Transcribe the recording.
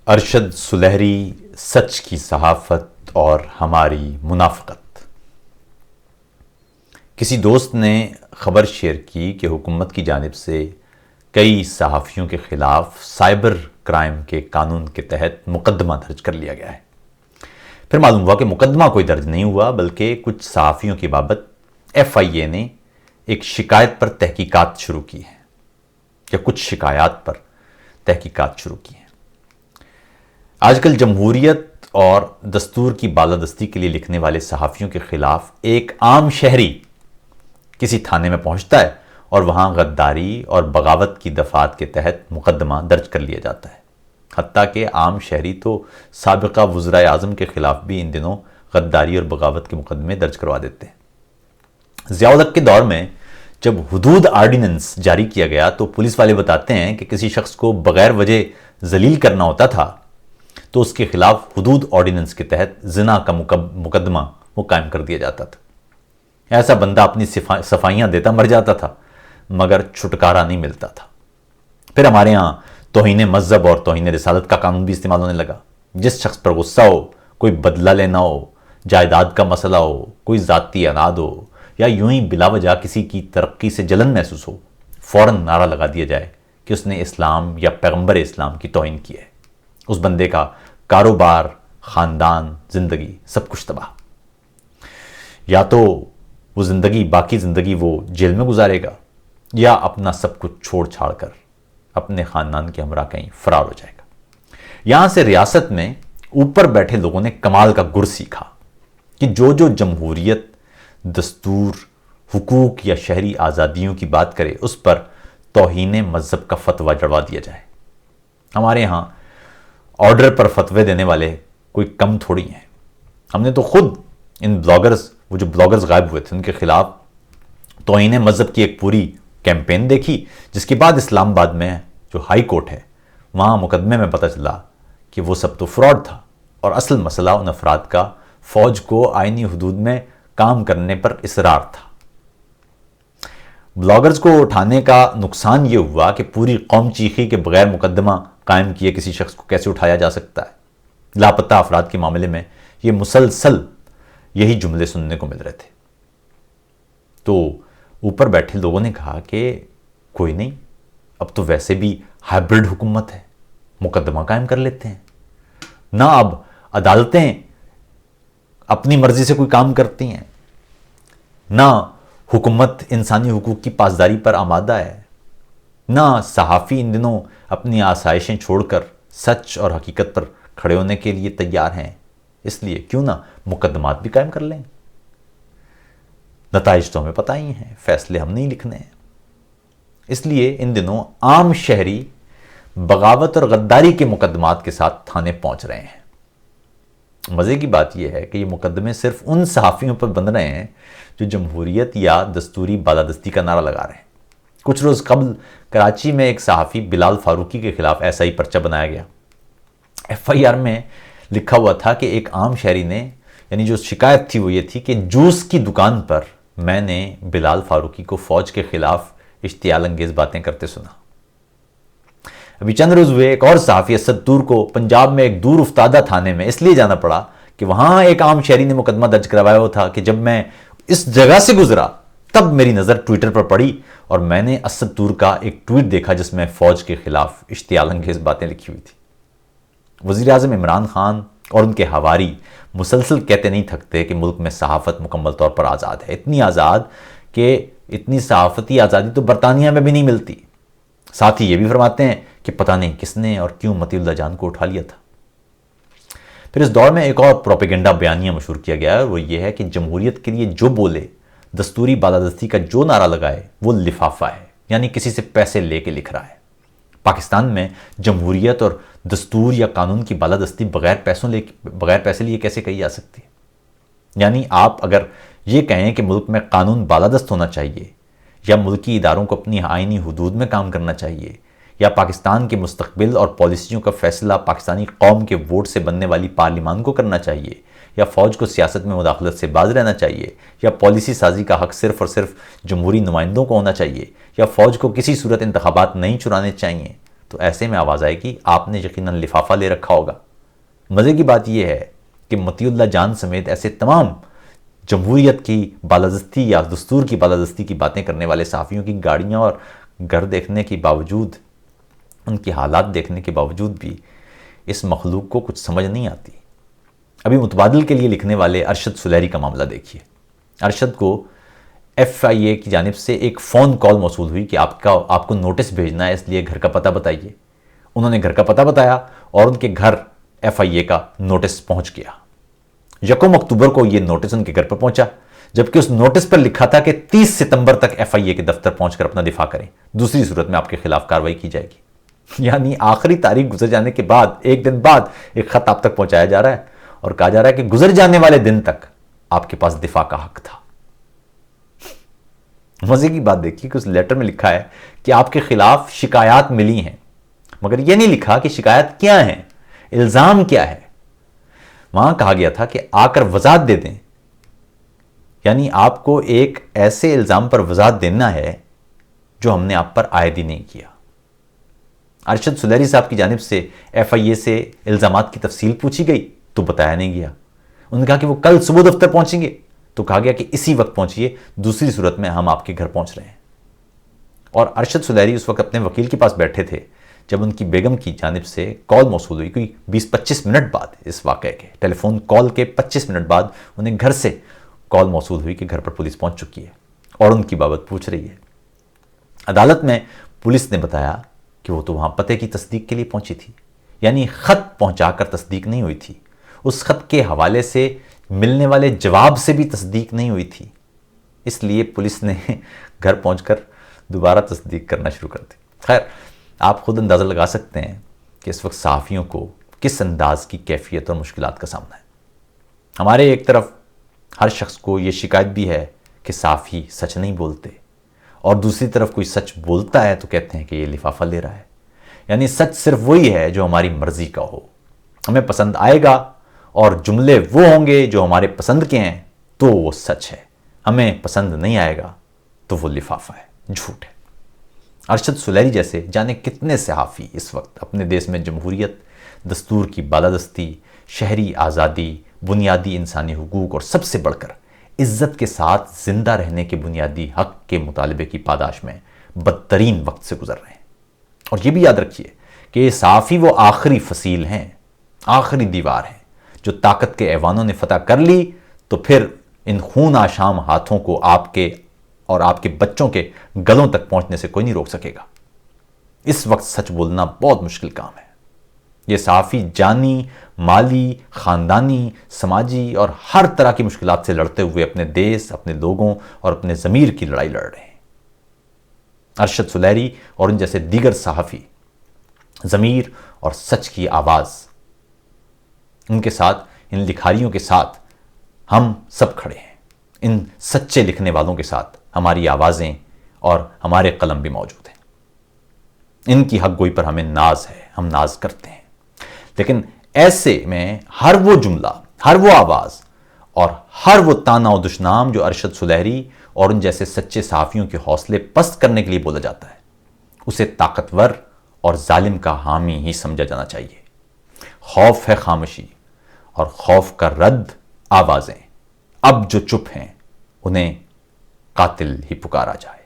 ارشد سلہری، سچ کی صحافت اور ہماری منافقت۔ کسی دوست نے خبر شیئر کی کہ حکومت کی جانب سے کئی صحافیوں کے خلاف سائبر کرائم کے قانون کے تحت مقدمہ درج کر لیا گیا ہے۔ پھر معلوم ہوا کہ مقدمہ کوئی درج نہیں ہوا، بلکہ کچھ صحافیوں کی بابت FIA نے ایک شکایت پر تحقیقات شروع کی ہے، یا کچھ شکایات پر تحقیقات شروع کی ہیں۔ آج کل جمہوریت اور دستور کی بالادستی کے لیے لکھنے والے صحافیوں کے خلاف ایک عام شہری کسی تھانے میں پہنچتا ہے اور وہاں غداری اور بغاوت کی دفعات کے تحت مقدمہ درج کر لیا جاتا ہے۔ حتیٰ کہ عام شہری تو سابقہ وزرائے اعظم کے خلاف بھی ان دنوں غداری اور بغاوت کے مقدمے درج کروا دیتے ہیں۔ ضیاء الحق کے دور میں جب حدود آرڈیننس جاری کیا گیا تو پولیس والے بتاتے ہیں کہ کسی شخص کو بغیر وجہ ذلیل کرنا ہوتا تھا تو اس کے خلاف حدود آرڈیننس کے تحت زنا کا مقدمہ وہ قائم کر دیا جاتا تھا۔ ایسا بندہ اپنی صفائیاں دیتا مر جاتا تھا، مگر چھٹکارا نہیں ملتا تھا۔ پھر ہمارے ہاں توہین مذہب اور توہین رسالت کا قانون بھی استعمال ہونے لگا۔ جس شخص پر غصہ ہو، کوئی بدلہ لینا ہو، جائیداد کا مسئلہ ہو، کوئی ذاتی اناد ہو، یا یوں ہی بلا وجہ کسی کی ترقی سے جلن محسوس ہو، فوراً نعرہ لگا دیا جائے کہ اس نے اسلام یا پیغمبر اسلام کی توہین کی ہے۔ اس بندے کا کاروبار، خاندان، زندگی سب کچھ تباہ۔ یا تو وہ باقی زندگی وہ جیل میں گزارے گا، یا اپنا سب کچھ چھوڑ چھاڑ کر اپنے خاندان کے ہمراہ کہیں فرار ہو جائے گا۔ یہاں سے ریاست میں اوپر بیٹھے لوگوں نے کمال کا گر سیکھا کہ جو جمہوریت، دستور، حقوق یا شہری آزادیوں کی بات کرے اس پر توہین مذہب کا فتویٰ جڑوا دیا جائے۔ ہمارے ہاں آرڈر پر فتوے دینے والے کوئی کم تھوڑی ہیں۔ ہم نے تو خود ان وہ جو بلاگرز غائب ہوئے تھے ان کے خلاف توہین مذہب کی ایک پوری کیمپین دیکھی، جس کے بعد اسلام آباد میں جو ہائی کورٹ ہے وہاں مقدمے میں پتہ چلا کہ وہ سب تو فراڈ تھا، اور اصل مسئلہ ان افراد کا فوج کو آئینی حدود میں کام کرنے پر اصرار تھا۔ بلاگرز کو اٹھانے کا نقصان یہ ہوا کہ پوری قوم چیخی کے بغیر مقدمہ قائم کیے کسی شخص کو کیسے اٹھایا جا سکتا ہے۔ لاپتہ افراد کے معاملے میں یہ مسلسل یہی جملے سننے کو مل رہے تھے۔ تو اوپر بیٹھے لوگوں نے کہا کہ کوئی نہیں، اب تو ویسے بھی ہائبرڈ حکومت ہے، مقدمہ قائم کر لیتے ہیں۔ نہ اب عدالتیں اپنی مرضی سے کوئی کام کرتی ہیں، نہ حکومت انسانی حقوق کی پاسداری پر آمادہ ہے، نہ صحافی ان دنوں اپنی آسائشیں چھوڑ کر سچ اور حقیقت پر کھڑے ہونے کے لیے تیار ہیں۔ اس لیے کیوں نہ مقدمات بھی قائم کر لیں۔ نتائج تو ہمیں پتہ ہی ہیں، فیصلے ہم نہیں لکھنے ہیں۔ اس لیے ان دنوں عام شہری بغاوت اور غداری کے مقدمات کے ساتھ تھانے پہنچ رہے ہیں۔ مزے کی بات یہ ہے کہ یہ مقدمے صرف ان صحافیوں پر بن رہے ہیں جو جمہوریت یا دستوری بالادستی کا نعرہ لگا رہے ہیں۔ کچھ روز قبل کراچی میں ایک صحافی بلال فاروقی کے خلاف ایسا ہی پرچہ بنایا گیا۔ FIR میں لکھا ہوا تھا کہ ایک عام شہری نے، یعنی جو شکایت تھی وہ یہ تھی کہ جوس کی دکان پر میں نے بلال فاروقی کو فوج کے خلاف اشتعال انگیز باتیں کرتے سنا۔ ابھی چند روز ہوئے ایک اور صحافی اسد طور کو پنجاب میں ایک دور افتادہ تھانے میں اس لیے جانا پڑا کہ وہاں ایک عام شہری نے مقدمہ درج کروایا ہوا تھا کہ جب میں اس جگہ سے گزرا تب میری نظر ٹویٹر پر پڑی اور میں نے اسد طور کا ایک ٹویٹ دیکھا جس میں فوج کے خلاف اشتعال انگیز باتیں لکھی ہوئی تھی۔ وزیر اعظم عمران خان اور ان کے حواری مسلسل کہتے نہیں تھکتے کہ ملک میں صحافت مکمل طور پر آزاد ہے، اتنی آزاد کہ اتنی صحافتی آزادی تو برطانیہ میں بھی نہیں ملتی۔ ساتھ ہی یہ بھی فرماتے ہیں کہ پتہ نہیں کس نے اور کیوں متی اللہ جان کو اٹھا لیا تھا۔ پھر اس دور میں ایک اور پروپیگنڈا بیانیہ مشہور کیا گیا ہے، وہ یہ ہے کہ جمہوریت کے لیے جو بولے، دستوری بالادستی کا جو نعرہ لگائے وہ لفافہ ہے، یعنی کسی سے پیسے لے کے لکھ رہا ہے۔ پاکستان میں جمہوریت اور دستور یا قانون کی بالادستی بغیر پیسے لیے کیسے کہی جا سکتی ہے؟ یعنی آپ اگر یہ کہیں کہ ملک میں قانون بالادست ہونا چاہیے، یا ملکی اداروں کو اپنی آئینی حدود میں کام کرنا چاہیے، یا پاکستان کے مستقبل اور پالیسیوں کا فیصلہ پاکستانی قوم کے ووٹ سے بننے والی پارلیمان کو کرنا چاہیے، یا فوج کو سیاست میں مداخلت سے باز رہنا چاہیے، یا پالیسی سازی کا حق صرف اور صرف جمہوری نمائندوں کو ہونا چاہیے، یا فوج کو کسی صورت انتخابات نہیں چرانے چاہیے، تو ایسے میں آواز آئے گی آپ نے یقیناً لفافہ لے رکھا ہوگا۔ مزے کی بات یہ ہے کہ مطیع اللہ جان سمیت ایسے تمام جمہوریت کی بالادستی یا دستور کی بالادستی کی باتیں کرنے والے صحافیوں کی گاڑیاں اور گھر دیکھنے کے باوجود، ان کی حالات دیکھنے کے باوجود بھی اس مخلوق کو کچھ سمجھ نہیں آتی۔ ابھی متبادل کے لیے لکھنے والے ارشد سلیری کا معاملہ دیکھیے۔ ارشد کو FIA کی جانب سے ایک فون کال موصول ہوئی کہ آپ کو نوٹس بھیجنا ہے، اس لیے گھر کا پتہ بتائیے۔ انہوں نے گھر کا پتہ بتایا اور ان کے گھر FIA کا نوٹس پہنچ گیا۔ 1 اکتوبر کو یہ نوٹس ان کے گھر پر پہنچا، جبکہ اس نوٹس پر لکھا تھا کہ 30 ستمبر تک FIA کے دفتر پہنچ کر اپنا دفاع کریں، دوسری صورت میں آپ کے خلاف کارروائی کی جائے گی۔ یعنی آخری تاریخ گزر جانے کے بعد ایک دن بعد ایک خط آپ تک پہنچایا جا رہا ہے اور کہا جا رہا ہے کہ گزر جانے والے دن تک آپ کے پاس دفاع کا حق تھا۔ مزے کی بات دیکھیے کہ اس لیٹر میں لکھا ہے کہ آپ کے خلاف شکایات ملی ہیں، مگر یہ نہیں لکھا کہ شکایت کیا ہیں، الزام کیا ہے۔ وہاں کہا گیا تھا کہ آ کر وضاحت دے دیں، یعنی آپ کو ایک ایسے الزام پر وضاحت دینا ہے جو ہم نے آپ پر عائد ہی نہیں کیا۔ ارشد سلیری صاحب کی جانب سے FIA سے الزامات کی تفصیل پوچھی گئی تو بتایا نہیں گیا۔ انہوں نے کہا کہ وہ کل صبح دفتر پہنچیں گے تو کہا گیا کہ اسی وقت پہنچیے، دوسری صورت میں ہم آپ کے گھر پہنچ رہے ہیں۔ اور ارشد سلیری اس وقت اپنے وکیل کے پاس بیٹھے تھے جب ان کی بیگم کی جانب سے کال موصول ہوئی، کوئی 20-25 منٹ بعد اس واقعے کے، ٹیلی فون کال کے 25 منٹ بعد انہیں گھر سے کال موصول ہوئی کہ گھر پر پولیس پہنچ چکی ہے اور ان کی بابت پوچھ رہی ہے۔ عدالت میں پولیس نے بتایا کہ وہ تو وہاں پتے کی تصدیق کے لیے پہنچی تھی، یعنی خط پہنچا کر تصدیق نہیں ہوئی تھی، اس خط کے حوالے سے ملنے والے جواب سے بھی تصدیق نہیں ہوئی تھی، اس لیے پولیس نے گھر پہنچ کر دوبارہ تصدیق کرنا شروع کر دی۔ خیر، آپ خود اندازہ لگا سکتے ہیں کہ اس وقت صحافیوں کو کس انداز کی کیفیت اور مشکلات کا سامنا ہے۔ ہمارے ایک طرف ہر شخص کو یہ شکایت بھی ہے کہ صحافی سچ نہیں بولتے، اور دوسری طرف کوئی سچ بولتا ہے تو کہتے ہیں کہ یہ لفافہ لے رہا ہے، یعنی سچ صرف وہی ہے جو ہماری مرضی کا ہو، ہمیں پسند آئے گا اور جملے وہ ہوں گے جو ہمارے پسند کے ہیں تو وہ سچ ہے، ہمیں پسند نہیں آئے گا تو وہ لفافہ ہے، جھوٹ ہے۔ ارشد سلیری جیسے جانے کتنے صحافی اس وقت اپنے دیش میں جمہوریت، دستور کی بالادستی، شہری آزادی، بنیادی انسانی حقوق اور سب سے بڑھ کر عزت کے ساتھ زندہ رہنے کے بنیادی حق کے مطالبے کی پاداش میں بدترین وقت سے گزر رہے ہیں۔ اور یہ بھی یاد رکھیے کہ یہ صحافی وہ آخری فصیل ہیں، آخری دیوار ہیں، جو طاقت کے ایوانوں نے فتح کر لی تو پھر ان خون آشام ہاتھوں کو آپ کے اور آپ کے بچوں کے گلوں تک پہنچنے سے کوئی نہیں روک سکے گا۔ اس وقت سچ بولنا بہت مشکل کام ہے۔ یہ صحافی جانی، مالی، خاندانی، سماجی اور ہر طرح کی مشکلات سے لڑتے ہوئے اپنے دیس، اپنے لوگوں اور اپنے ضمیر کی لڑائی لڑ رہے ہیں۔ ارشد سلیری اور ان جیسے دیگر صحافی ضمیر اور سچ کی آواز، ان کے ساتھ، ان لکھاریوں کے ساتھ ہم سب کھڑے ہیں، ان سچے لکھنے والوں کے ساتھ ہماری آوازیں اور ہمارے قلم بھی موجود ہیں۔ ان کی حق گوئی پر ہمیں ناز ہے، ہم ناز کرتے ہیں، لیکن ایسے میں ہر وہ جملہ، ہر وہ آواز اور ہر وہ تانا و دشنام جو ارشد سلیری اور ان جیسے سچے صحافیوں کے حوصلے پست کرنے کے لیے بولا جاتا ہے، اسے طاقتور اور ظالم کا حامی ہی سمجھا جانا چاہیے۔ خوف ہے خاموشی، اور خوف کا رد آوازیں، اب جو چپ ہیں انہیں قاتل ہی پکارا جائے۔